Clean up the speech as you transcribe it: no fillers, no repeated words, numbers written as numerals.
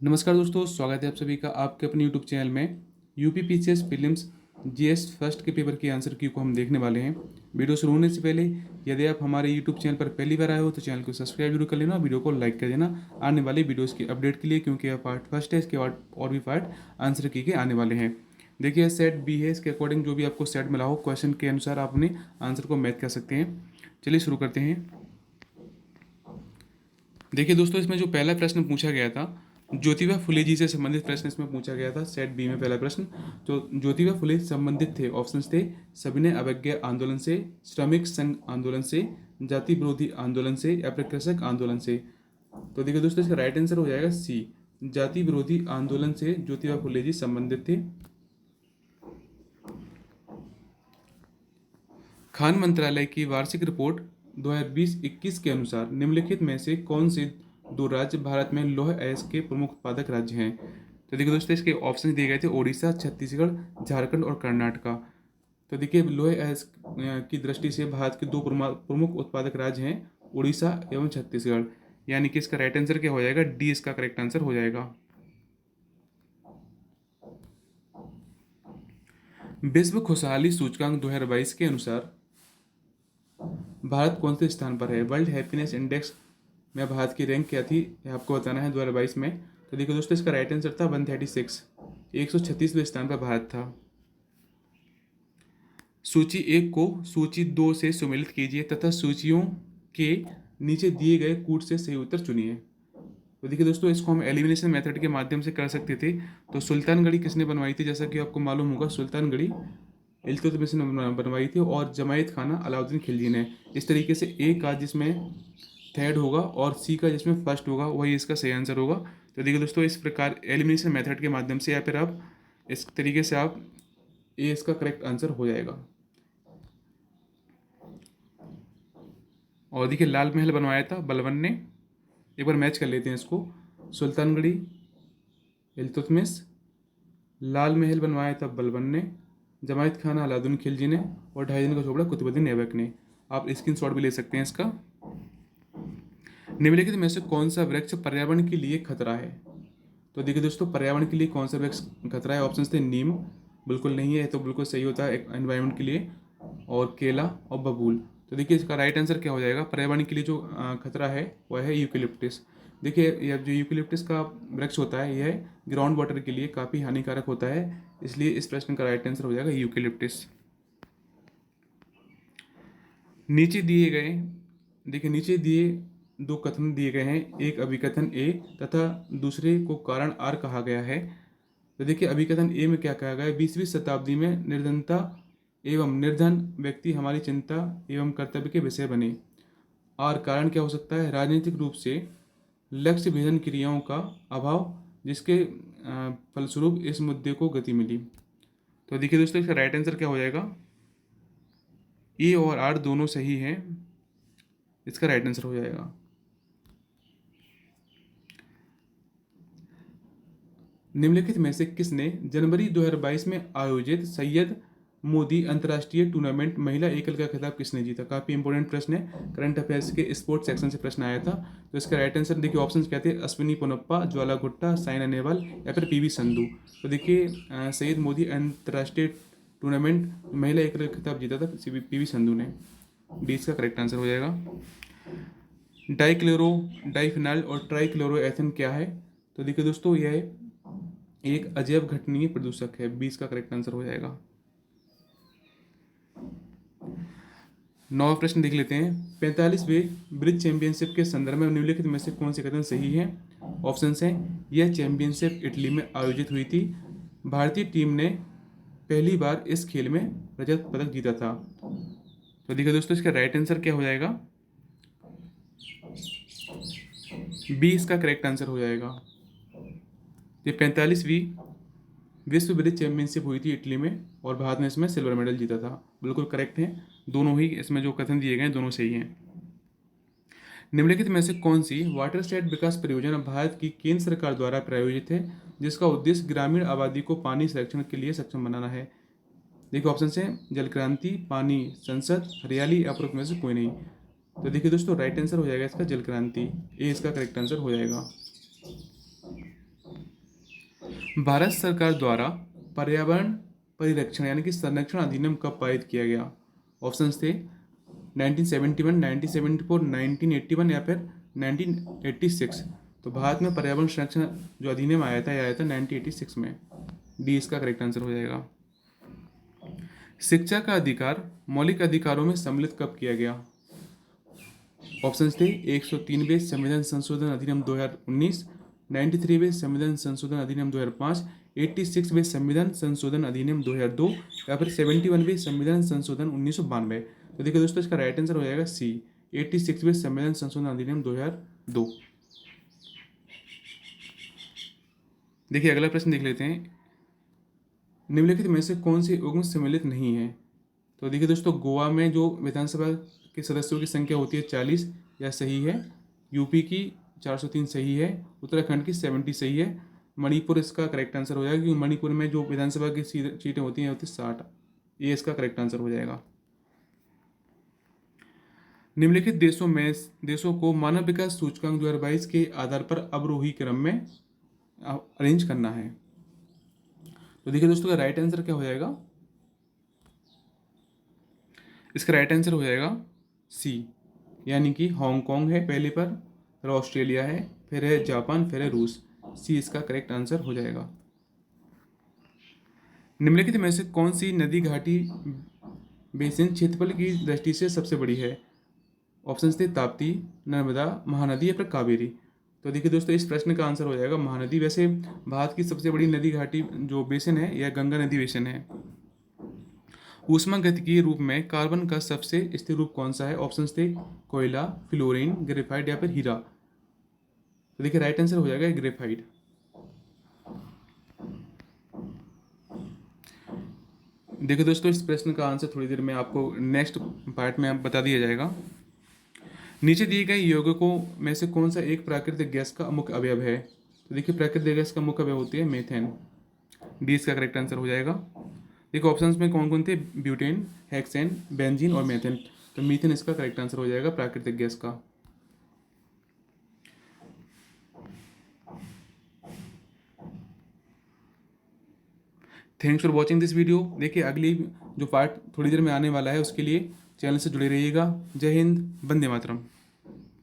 नमस्कार दोस्तों, स्वागत है आप सभी का आपके अपने यूट्यूब चैनल में। UP PCS prelims GS first के पेपर के आंसर की को हम देखने वाले हैं। वीडियो शुरू होने से पहले यदि आप हमारे यूट्यूब चैनल पर पहली बार आए हो तो चैनल को सब्सक्राइब जरूर कर लेना, वीडियो को लाइक कर देना आने वाली वीडियोस की अपडेट के लिए, क्योंकि यह पार्ट फर्स्ट है। इसके बाद और भी पार्ट आंसर की के आने वाले हैं। देखिए, सेट बी है, इसके अकॉर्डिंग जो भी आपको सेट मिला हो क्वेश्चन के अनुसार आप अपने आंसर को मैच कर सकते हैं। चलिए शुरू करते हैं। देखिए दोस्तों, इसमें जो पहला प्रश्न पूछा गया था, ज्योतिबा फुले जी से संबंधित प्रश्न इसमें पूछा गया था। सेट बी में पहला प्रश्न तो ज्योतिबा फुले से संबंधित थे। ऑप्शंस थे सविनय अवज्ञा आंदोलन से, श्रमिक संघ आंदोलन से, जाति विरोधी आंदोलन से या फिर कृषक आंदोलन से। तो देखिए दोस्तों, इसका राइट आंसर हो जाएगा सी, जाति विरोधी आंदोलन से ज्योतिबा फुले जी संबंधित थे। खान मंत्रालय की वार्षिक रिपोर्ट 2020-21 के अनुसार निम्नलिखित में से कौन से दो राज्य भारत में लौह अयस्क के प्रमुख उत्पादक राज्य हैं। तो देखिए दोस्तों, इसके ऑप्शन दिए गए थे ओडिशा, छत्तीसगढ़, झारखंड और कर्नाटका। तो देखिए, लौह अयस्क की दृष्टि से भारत के दो प्रमुख उत्पादक राज्य हैं, उड़ीसा एवं छत्तीसगढ़। यानी कि इसका राइट आंसर क्या हो जाएगा, डी इसका करेक्ट आंसर हो जाएगा। विश्व खुशहाली सूचकांक 2022 के अनुसार भारत कौन से स्थान पर है। वर्ल्ड हैप्पीनेस इंडेक्स में भारत की रैंक क्या थी, ये आपको बताना है 2022 में। तो देखिए दोस्तों, इसका राइट आंसर था 136, 136वें स्थान पर भारत था। सूची 1 को सूची 2 से सुमेलित कीजिए तथा सूचियों के नीचे दिए गए कूट से सही उत्तर चुनिए। तो देखिए दोस्तों, इसको हम एलिमिनेशन मेथड के माध्यम से कर सकते थे। तो सुल्तानगढ़ी किसने बनवाई थी, जैसा कि आपको मालूम होगा, सुल्तानगढ़ी इल्तुतमिश ने बनवाई थी, और जमायत खाना अलाउद्दीन खिलजी ने। इस तरीके से ए का जिसमें थर्ड होगा और सी का जिसमें फर्स्ट होगा वही इसका सही आंसर होगा। तो देखिए दोस्तों, इस प्रकार एलिमिनेशन मेथड के माध्यम से या फिर आप इस तरीके से आप ए इसका करेक्ट आंसर हो जाएगा। और देखिए, लाल महल बनवाया था बलबन ने। एक बार मैच कर लेते हैं इसको। सुल्तानगढ़ी इल्तुतमिश, लाल महल बनवाया था बलबन ने, जमायत खाना अलाउद्दीन खिलजी ने, और 2.5 दिन का झोपड़ा कुतुबुद्दीन ऐबक ने। आप स्क्रीनशॉट भी ले सकते हैं इसका। निम्नलिखित में से कौन सा वृक्ष पर्यावरण के लिए खतरा है। तो देखिए दोस्तों, पर्यावरण के लिए कौन सा वृक्ष खतरा है। ऑप्शन थे नीम, बिल्कुल नहीं है, तो बिल्कुल सही होता है एनवायरनमेंट के लिए, और केला और बबूल। तो देखिए, इसका राइट आंसर क्या हो जाएगा, पर्यावरण के लिए जो खतरा है वह है यूकेलिप्टिस। देखिए, यह जो यूकेलिप्टिस का वृक्ष होता है यह ग्राउंड वाटर के लिए काफ़ी हानिकारक होता है, इसलिए इस प्रश्न का राइट आंसर हो जाएगा यूकेलिप्टिस। नीचे दिए गए देखिए, नीचे दिए दो कथन दिए गए हैं, एक अभिकथन ए तथा दूसरे को कारण आर कहा गया है। तो देखिए, अभिकथन ए में क्या कहा गया है, 20वीं शताब्दी में निर्धनता एवं निर्धन व्यक्ति हमारी चिंता एवं कर्तव्य के विषय बने। और कारण क्या हो सकता है, राजनीतिक रूप से लक्ष्य भेदन क्रियाओं का अभाव, जिसके फलस्वरूप इस मुद्दे को गति मिली। तो देखिए दोस्तों, इसका राइट आंसर क्या हो जाएगा, ए और आर दोनों सही हैं, इसका राइट आंसर हो जाएगा। निम्नलिखित में से किसने जनवरी 2022 में आयोजित सैयद मोदी अंतर्राष्ट्रीय टूर्नामेंट महिला एकल का खिताब किसने जीता। काफ़ी इंपॉर्टेंट प्रश्न है, करंट अफेयर्स के स्पोर्ट्स सेक्शन से प्रश्न आया था। तो इसका राइट आंसर देखिए, ऑप्शंस क्या थे, अश्विनी पोनप्पा, ज्वाला गुट्टा, साइना नेहवाल या फिर पीवी संधू। तो देखिए, सैयद मोदी अंतर्राष्ट्रीय टूर्नामेंट महिला एकल का खिताब जीता था पीवी संधू ने। डी इसका करेक्ट आंसर हो जाएगा। डाइक्लोरो डाइफिनाइल और ट्राइक्लोरोएथेन क्या है। तो देखिए दोस्तों, यह एक अजैव घटनीय प्रदूषक है, 20 का करेक्ट आंसर हो जाएगा। 9वां प्रश्न देख लेते हैं। 45वें ब्रिज चैंपियनशिप के संदर्भ में निम्नलिखित में से कौन से कथन सही है। ऑप्शंस हैं, यह चैंपियनशिप इटली में आयोजित हुई थी, भारतीय टीम ने पहली बार इस खेल में रजत पदक जीता था। तो देखिए दोस्तों, इसका राइट आंसर क्या हो जाएगा, बी इसका करेक्ट आंसर हो जाएगा। ये 45वीं विश्व ब्रिज चैंपियनशिप हुई थी इटली में, और भारत ने इसमें सिल्वर मेडल जीता था। बिल्कुल करेक्ट है, दोनों ही इसमें जो कथन दिए गए हैं दोनों सही हैं। निम्नलिखित में से कौन सी वाटरशेड विकास परियोजना भारत की केंद्र सरकार द्वारा प्रायोजित है, जिसका उद्देश्य ग्रामीण आबादी को पानी संरक्षण के लिए सक्षम बनाना है। देखिए, ऑप्शन है जल क्रांति, पानी संसद, हरियाली या उपरोक्त में से कोई नहीं। तो देखिए दोस्तों, राइट आंसर हो जाएगा इसका जल क्रांति, ए इसका करेक्ट आंसर हो जाएगा। भारत सरकार द्वारा पर्यावरण परिरक्षण यानी कि संरक्षण अधिनियम कब पारित किया गया? ऑप्शंस थे 1971, 1974, 1981 या फिर 1986। तो भारत में पर्यावरण संरक्षण जो अधिनियम आया था, यह आया था 1986 में। डी इसका करेक्ट आंसर हो जाएगा। शिक्षा का अधिकार मौलिक अधिकारों में सम्मिलित कब किया गया? ऑप्शंस थे 103वें संविधान संशोधन अधिनियम 2019, 93वें संविधान संशोधन अधिनियम 2005, 86वें संविधान संशोधन अधिनियम 2002 या फिर 71वें संविधान संशोधन 1992। तो देखिए दोस्तों, इसका राइट आंसर हो जाएगा सी, 86वें संविधान संशोधन अधिनियम 2002। देखिए अगला प्रश्न देख लेते हैं। निम्नलिखित में से कौन सी उम्र सम्मिलित नहीं है? तो देखिए दोस्तों, गोवा में जो विधानसभा के सदस्यों की संख्या होती है 40, यह सही है। यूपी की 403 सही है। उत्तराखंड की 70 सही है। मणिपुर इसका करेक्ट आंसर हो जाएगा, क्योंकि मणिपुर में जो विधानसभा की सीटें होती हैं होती 60। ये इसका करेक्ट आंसर हो जाएगा। निम्नलिखित देशों को मानव विकास सूचकांक 2022 के आधार पर अवरोही क्रम में अरेंज करना है। तो देखिए दोस्तों, का राइट आंसर क्या हो जाएगा? इसका राइट आंसर हो जाएगा सी, यानी कि हांगकांग है पहले पर, फिर ऑस्ट्रेलिया है, फिर है जापान, फिर है रूस। सी इसका करेक्ट आंसर हो जाएगा। निम्नलिखित में से कौन सी नदी घाटी बेसिन क्षेत्रफल की दृष्टि से सबसे बड़ी है? ऑप्शन थे ताप्ती, नर्मदा, महानदी या फिर कावेरी। तो देखिए दोस्तों, इस प्रश्न का आंसर हो जाएगा महानदी। वैसे भारत की सबसे बड़ी नदी घाटी जो बेसिन है, यह गंगा नदी बेसिन है। ऊष्मागतिकीय रूप में कार्बन का सबसे स्थिर रूप कौन सा है? ऑप्शन थे कोयला, फ्लोरीन, ग्रेफाइट या फिर हीरा। तो देखिए राइट आंसर हो जाएगा ग्रेफाइट। देखिए दोस्तों, इस प्रश्न का आंसर थोड़ी देर में आपको नेक्स्ट पार्ट में बता दिया जाएगा। नीचे दिए गए यौगिकों में से कौन सा एक प्राकृतिक गैस का मुख्य अवयव है? तो देखिए प्राकृतिक गैस का मुख्य अवयव होती है मीथेन। डी इसका करेक्ट आंसर हो जाएगा। देखो ऑप्शंस में कौन कौन थे? ब्यूटेन, हेक्सेन, बेंजीन और मीथेन। तो मीथेन इसका करेक्ट आंसर हो जाएगा प्राकृतिक गैस का। Thanks for watching this video. देखिए अगली जो पार्ट थोड़ी देर में आने वाला है, उसके लिए चैनल से जुड़े रहिएगा। जय हिंद, वंदे मातरम।